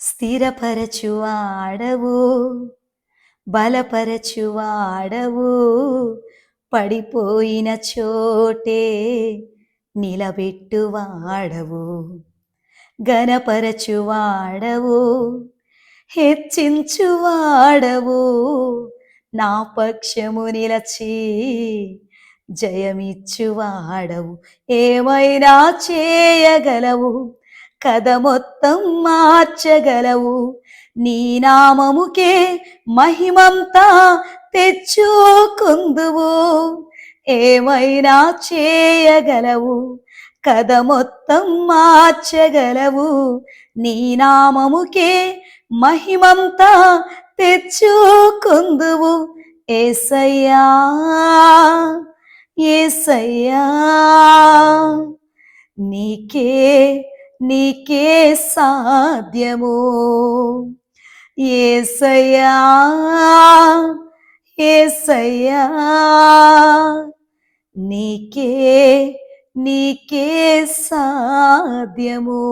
స్థిరపరచువాడవు, బలపరచువాడవు, పడిపోయిన చోటే నిలబెట్టువాడవు, ఘనపరచువాడవు, హెచ్చించువాడవు, నా పక్షము నిలచి జయమిచ్చువాడవు. ఏమైనా చేయగలవు, కథ మొత్తం మార్చగలవు, నీ నామముకే మహిమంతా తెచ్చుకుందువు. ఏమైనా చేయగలవు, కథ మొత్తం మార్చగలవు, నీ నామముకే మహిమంతా తెచ్చుకుందువు. యేసయ్యా యేసయ్యా, నీకే నీకే సాధ్యము. యేసయ్యా యేసయ్యా, నీకే నీకే సాధ్యము.